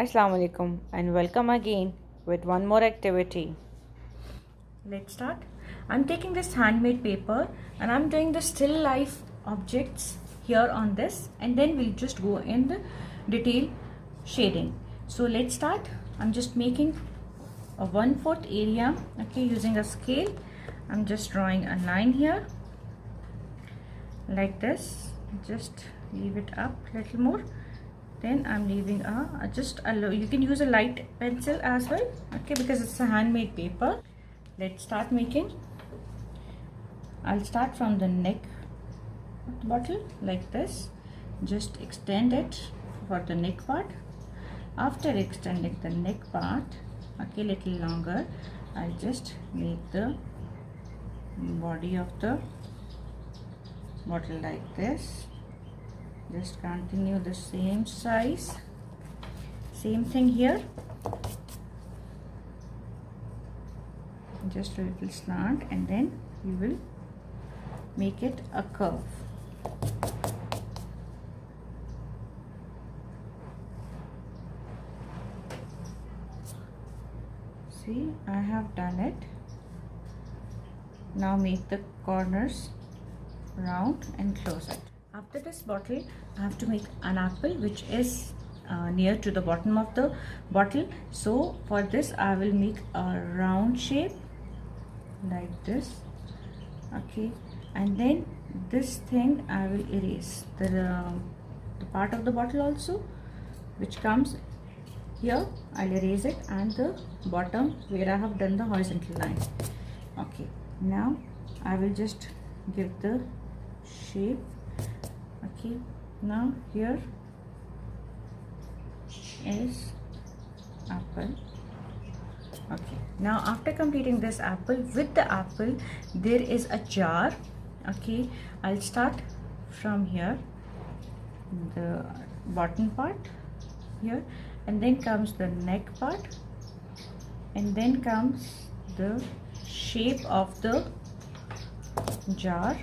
Assalamu alaikum and welcome again with one more activity. Let's start. I'm taking this handmade paper and I'm doing the still life objects here on this, and then we'll just go in the detail shading. So let's start. I'm just making a 1/4 area, okay, using a scale. I'm just drawing a line here like this. Just leave it up a little more. Then I'm leaving you can use a light pencil as well, okay, because it's a handmade paper. Let's start making. I'll start from the neck of the bottle like this. Just extend it for the neck part. After extending the neck part, okay, little longer, I'll just make the body of the bottle like this. Just continue the same size, same thing here, just a little slant, and then you will make it a curve. See, I have done it. Now make the corners round and close it. After this bottle, I have to make an apple which is near to the bottom of the bottle. So for this I will make a round shape like this, okay, and then this thing I will erase the part of the bottle also which comes here. I'll erase it, and the bottom where I have done the horizontal line. Okay, now I will just give the shape. Okay, now here is apple. Okay, now after completing this apple, with the apple there is a jar. Okay, I'll start from here, the bottom part here, and then comes the neck part, and then comes the shape of the jar,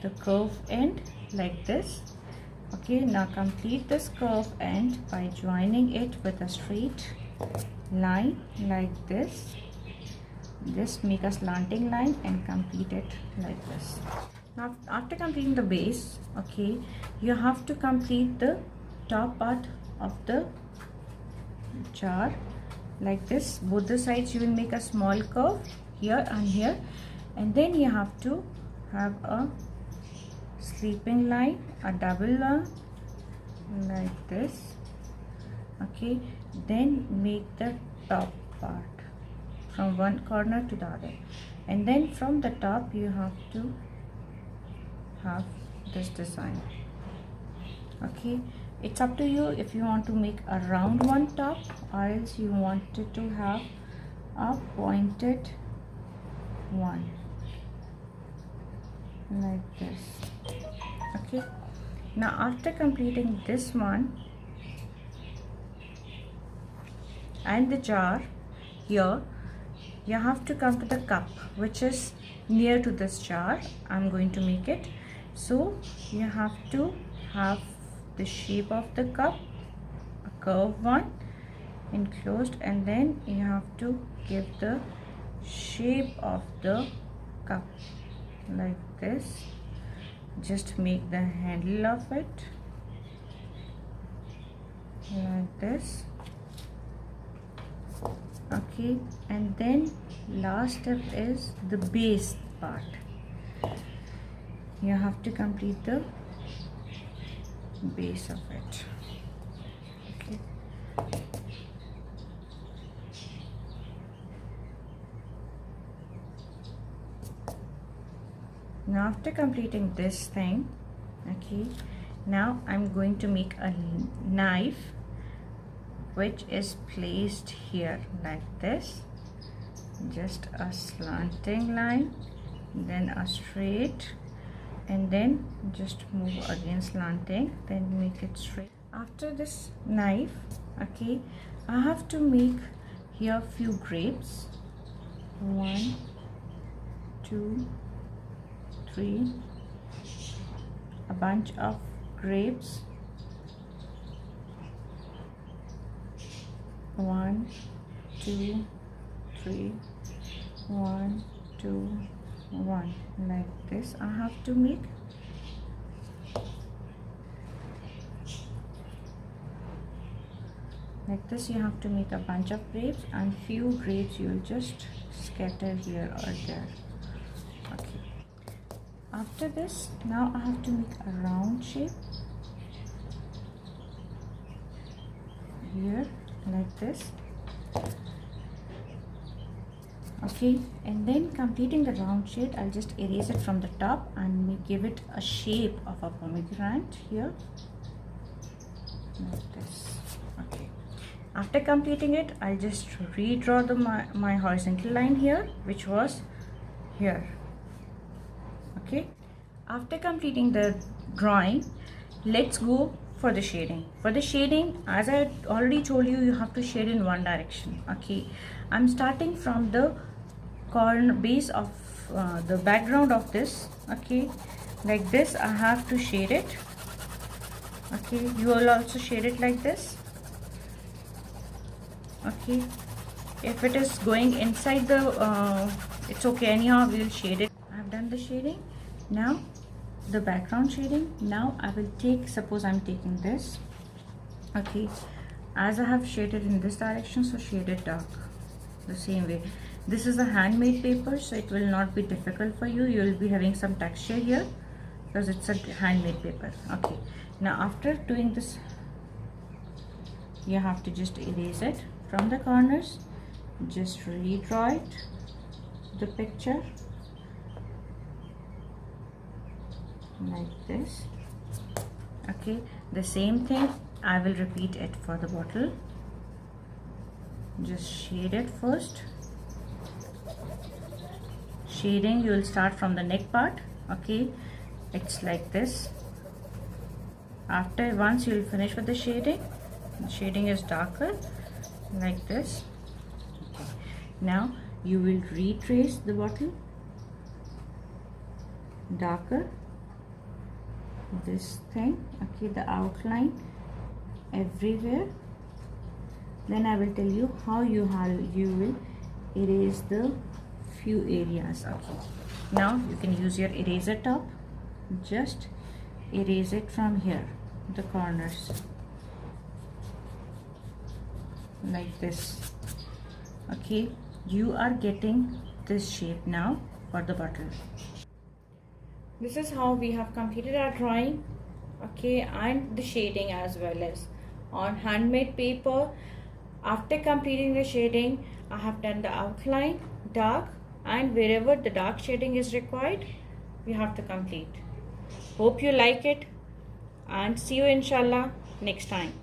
the curve end like this. Okay, now complete this curve end by joining it with a straight line like this. Just make a slanting line and complete it like this. Now after completing the base, okay, you have to complete the top part of the jar like this. Both the sides you will make a small curve here and here, and then you have to have a sleeping line, a double line like this. Okay, then make the top part from one corner to the other, and then from the top you have to have this design. Okay, it's up to you if you want to make a round one top, or else you wanted to have a pointed one like this. Okay, now after completing this one and the jar, here you have to come to the cup which is near to this jar. I'm going to make it, so you have to have the shape of the cup, a curved one enclosed, and then you have to give the shape of the cup like this. Just make the handle of it like this. Okay, and then last step is the base part. You have to complete the base of it. Okay, now after completing this thing, okay, now I'm going to make a knife which is placed here like this. Just a slanting line, then a straight, and then just move again slanting, then make it straight. After this knife, okay, I have to make here few grapes. 1, 2, 3, a bunch of grapes 1 2 3 1 2 1 like this I have to make. Like this you have to make a bunch of grapes, and few grapes you will just scatter here or there. Okay, after this now I have to make a round shape here like this. Okay, and then completing the round shape, I'll just erase it from the top and give it a shape of a pomegranate here like this. Okay, after completing it, I'll just redraw my horizontal line here, which was here. Okay, after completing the drawing, let's go for the shading. For the shading, as I already told you, you have to shade in one direction. Okay, I'm starting from the corner base of the background of this. Okay, like this I have to shade it. Okay, you will also shade it like this. Okay, if it is going inside the it's okay, anyhow we will shade it. I have done the shading. Now the background shading. Now I will take, suppose I'm taking this. Okay, as I have shaded in this direction, so shade it dark the same way. This is a handmade paper, so it will not be difficult for you. You will be having some texture here because it's a handmade paper. Okay, now after doing this, you have to just erase it from the corners. Just redraw it, the picture like this. Okay, the same thing I will repeat it for the bottle. Just shade it first. Shading, you will start from the neck part. Okay, it's like this. After once you will finish with the shading is darker like this. Okay. Now you will retrace the bottle darker, this thing. Okay, the outline everywhere. Then I will tell you how you will erase the few areas. Okay, now you can use your eraser top. Just erase it from here, the corners like this. Okay, you are getting this shape now for the bottle. This is how we have completed our drawing. Okay, and the shading as well as on handmade paper. After completing the shading, I have done the outline dark, and wherever the dark shading is required, we have to complete. Hope you like it, and see you inshallah next time.